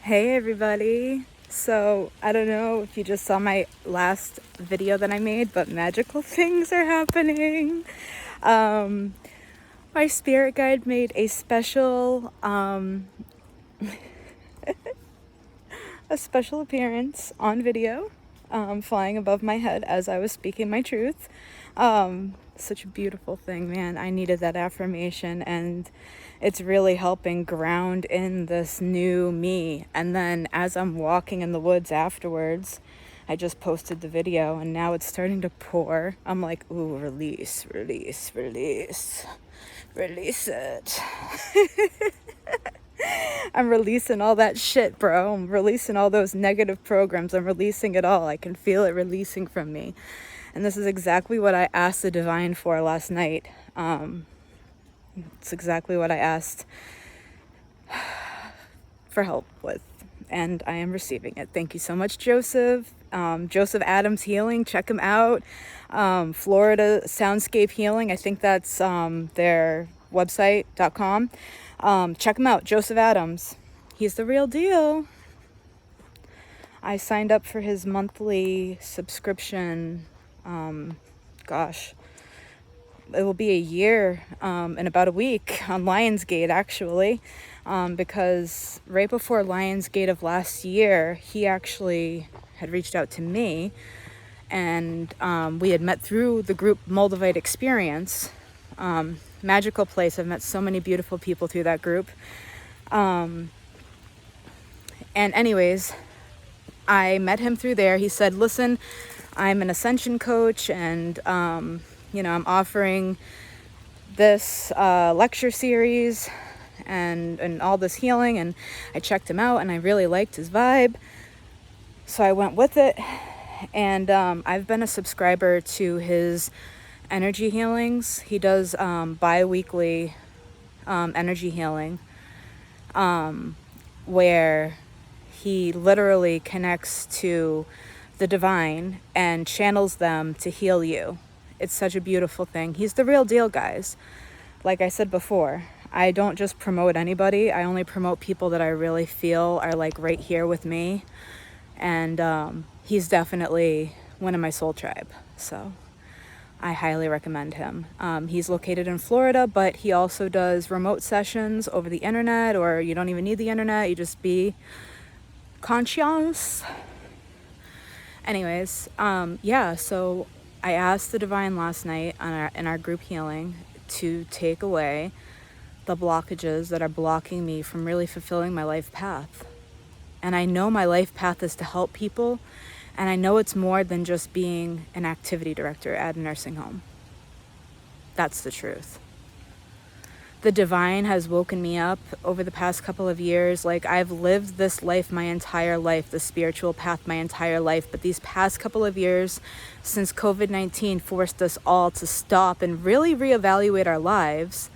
Hey everybody. So I don't know if you just saw my last video that I made, but magical things are happening. Um, my spirit guide made a special appearance on video, flying above my head as I was speaking my truth. Such a beautiful thing, man. I needed that affirmation, and it's really helping ground in this new me. And then as I'm walking in the woods afterwards, I just posted the video and now it's starting to pour. I'm like, ooh, release, release, release, release it. I'm releasing all that shit, bro. I'm releasing all those negative programs. I'm releasing it all. I can feel it releasing from me. And this is exactly what I asked the divine for last night. It's exactly what I asked for help with. And I am receiving it. Thank you so much, Joseph. Joseph Adams Healing. Check him out. Florida Soundscape Healing. I think that's their website.com. Check him out, Joseph Adams. He's the real deal. I signed up for his monthly subscription. It will be a year in about a week on Lionsgate, actually, because right before Lionsgate of last year, he actually had reached out to me, and we had met through the group Moldavite Experience. Magical place. I've met so many beautiful people through that group. And anyways, I met him through there. He said, listen, I'm an ascension coach, and I'm offering this lecture series and all this healing. And I checked him out and I really liked his vibe, so I went with it. And I've been a subscriber to his energy healings. He does bi-weekly energy healing, where he literally connects to the divine and channels them to heal you. It's such a beautiful thing. He's the real deal, guys. Like I said before, I don't just promote anybody. I only promote people that I really feel are like right here with me. And he's definitely one of my soul tribe. So I highly recommend him. He's located in Florida, but he also does remote sessions over the internet, or you don't even need the internet. You just be conscious. Anyways, so I asked the divine last night in our group healing to take away the blockages that are blocking me from really fulfilling my life path. And I know my life path is to help people, and I know it's more than just being an activity director at a nursing home. That's the truth. The divine has woken me up over the past couple of years. Like, I've lived this life my entire life, the spiritual path my entire life. But these past couple of years, since COVID-19 forced us all to stop and really reevaluate our lives,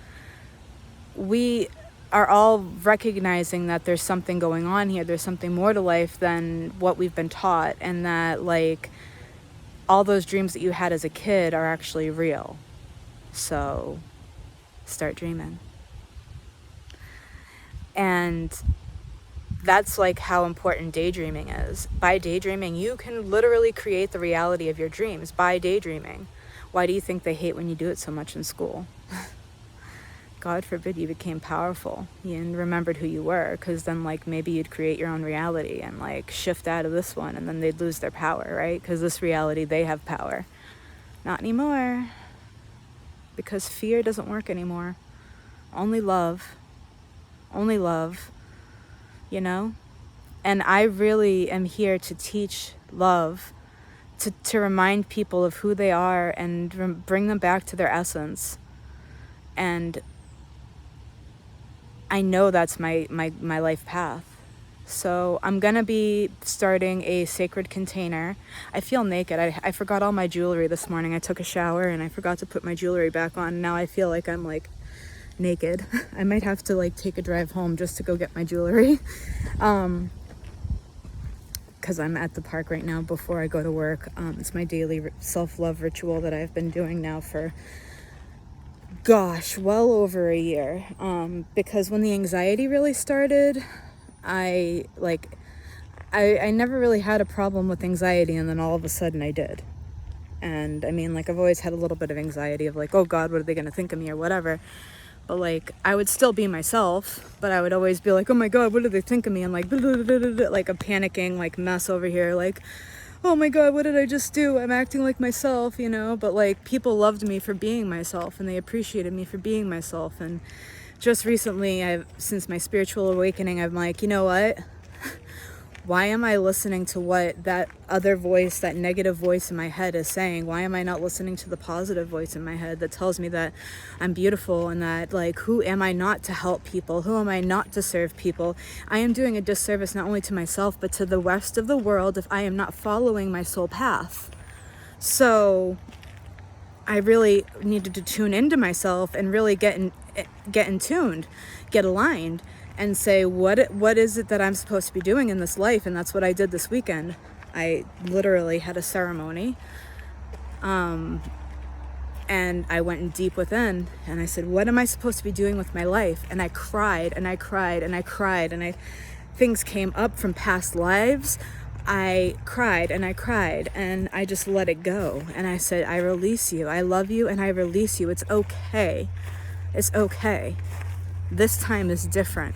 we are all recognizing that there's something going on here. There's something more to life than what we've been taught. And that, like, all those dreams that you had as a kid are actually real. So start dreaming. And that's like how important daydreaming is. By daydreaming, you can literally create the reality of your dreams by daydreaming. Why do you think they hate when you do it so much in school? God forbid you became powerful and remembered who you were, because then like maybe you'd create your own reality and like shift out of this one, and then they'd lose their power, right? Because this reality, they have power. Not anymore. Because fear doesn't work anymore. Only love. Only love. You know? And I really am here to teach love, to remind people of who they are and bring them back to their essence. And I know that's my life path. So I'm going to be starting a sacred container. I feel naked. I forgot all my jewelry this morning. I took a shower and I forgot to put my jewelry back on. Now I feel like I'm like naked. I might have to like take a drive home just to go get my jewelry. Because I'm at the park right now before I go to work. It's my daily self-love ritual that I've been doing now for well over a year. Because when the anxiety really started, I never really had a problem with anxiety, and then all of a sudden I did. And I mean, like, I've always had a little bit of anxiety of like, oh God, what are they going to think of me or whatever. But like, I would still be myself, but I would always be like, oh my God, what do they think of me? And like, blah, blah, blah, blah, blah, like a panicking, like mess over here. Like, oh my God, what did I just do? I'm acting like myself, you know? But like, people loved me for being myself, and they appreciated me for being myself. And just recently, since my spiritual awakening, I'm like, you know what? Why am I listening to what that other voice, that negative voice in my head is saying? Why am I not listening to the positive voice in my head that tells me that I'm beautiful, and that, like, who am I not to help people? Who am I not to serve people? I am doing a disservice not only to myself, but to the rest of the world if I am not following my soul path. So I really needed to tune into myself and really get in tuned, get aligned, and say, what is it that I'm supposed to be doing in this life? And that's what I did this weekend. I literally had a ceremony, and I went in deep within, and I said, what am I supposed to be doing with my life? And I cried and I cried and I cried, and things came up from past lives. I cried and I cried, and I just let it go. And I said, I release you. I love you, and I release you. It's okay. It's okay. This time is different.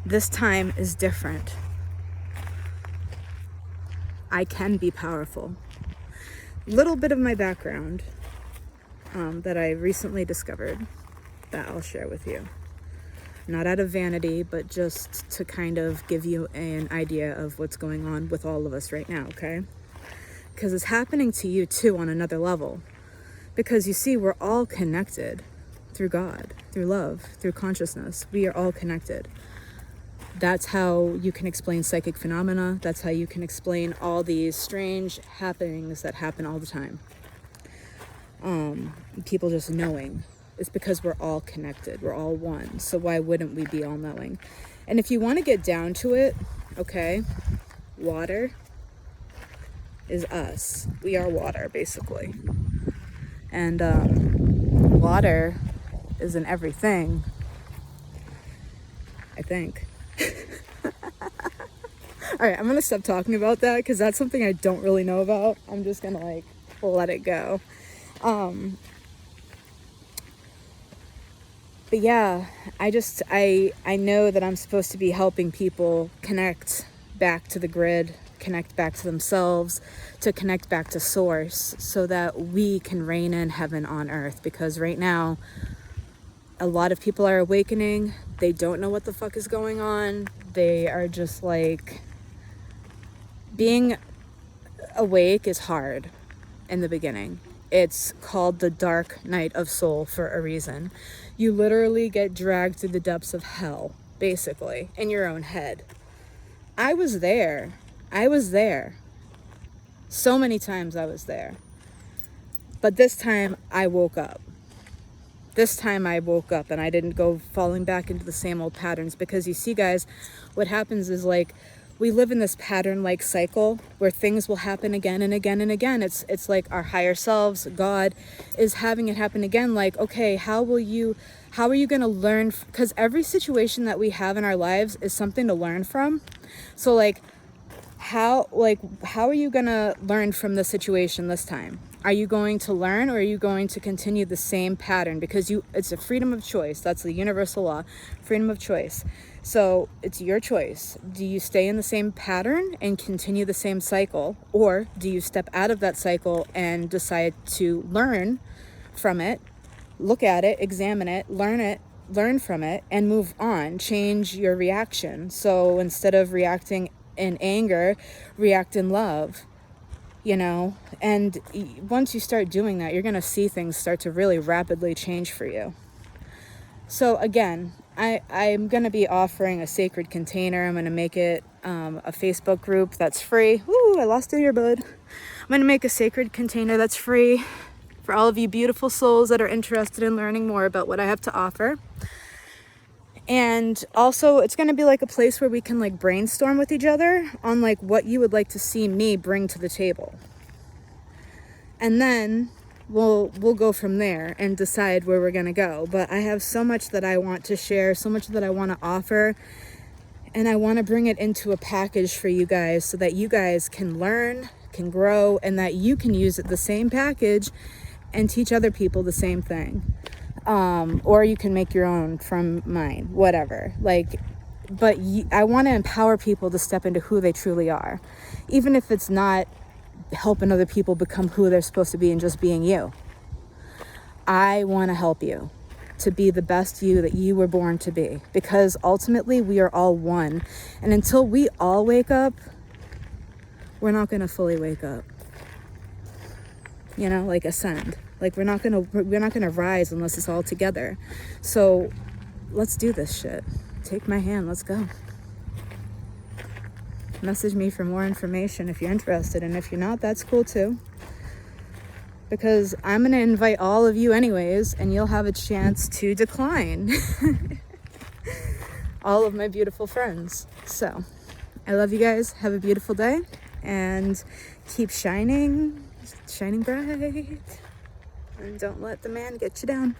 This time is different. I can be powerful. Little bit of my background that I recently discovered that I'll share with you. Not out of vanity, but just to kind of give you an idea of what's going on with all of us right now, okay? Because it's happening to you too on another level. Because you see, we're all connected through God, through love, through consciousness. We are all connected. That's how you can explain psychic phenomena. That's how you can explain all these strange happenings that happen all the time. People just knowing. It's because we're all connected. We're all one. So why wouldn't we be all knowing? And if you want to get down to it, okay, water is us. We are water, basically. And water is in everything, I think. All right, I'm gonna stop talking about that because that's something I don't really know about. I'm just gonna like let it go. But yeah, I know that I'm supposed to be helping people connect back to the grid, connect back to themselves, to connect back to source, so that we can reign in heaven on earth. Because right now, a lot of people are awakening. They don't know what the fuck is going on. They are just like, being awake is hard in the beginning. It's called the dark night of soul for a reason. You literally get dragged through the depths of hell, basically, in your own head. I was there. So many times I was there. But this time I woke up. And I didn't go falling back into the same old patterns. Because you see, guys, what happens is, like, we live in this pattern-like cycle where things will happen again and again and again. It's like our higher selves, God, is having it happen again. Like, okay, how are you going to learn? Because every situation that we have in our lives is something to learn from. So, like, how are you going to learn from the situation this time? Are you going to learn, or are you going to continue the same pattern? Because it's a freedom of choice. That's the universal law, freedom of choice. So it's your choice. Do you stay in the same pattern and continue the same cycle? Or do you step out of that cycle and decide to learn from it, look at it, examine it, learn from it, and move on, change your reaction? So instead of reacting in anger, react in love. You know, and once you start doing that, you're going to see things start to really rapidly change for you. So again, I'm going to be offering a sacred container. I'm going to make it a Facebook group that's free. Ooh, I lost an earbud. I'm going to make a sacred container that's free for all of you beautiful souls that are interested in learning more about what I have to offer. And also, it's going to be like a place where we can like brainstorm with each other on like what you would like to see me bring to the table. And then we'll go from there and decide where we're going to go. But I have so much that I want to share, so much that I want to offer. And I want to bring it into a package for you guys so that you guys can learn, can grow, and that you can use it, the same package, and teach other people the same thing. Or you can make your own from mine, whatever. But I want to empower people to step into who they truly are, even if it's not helping other people become who they're supposed to be and just being you. I want to help you to be the best you that you were born to be, because ultimately we are all one. And until we all wake up, we're not going to fully wake up. Ascend. We're not going to rise unless it's all together. So let's do this shit. Take my hand, let's go. Message me for more information if you're interested, and if you're not, that's cool too. Because I'm going to invite all of you anyways, and you'll have a chance to decline. All of my beautiful friends. So, I love you guys. Have a beautiful day. And keep shining bright. And don't let the man get you down.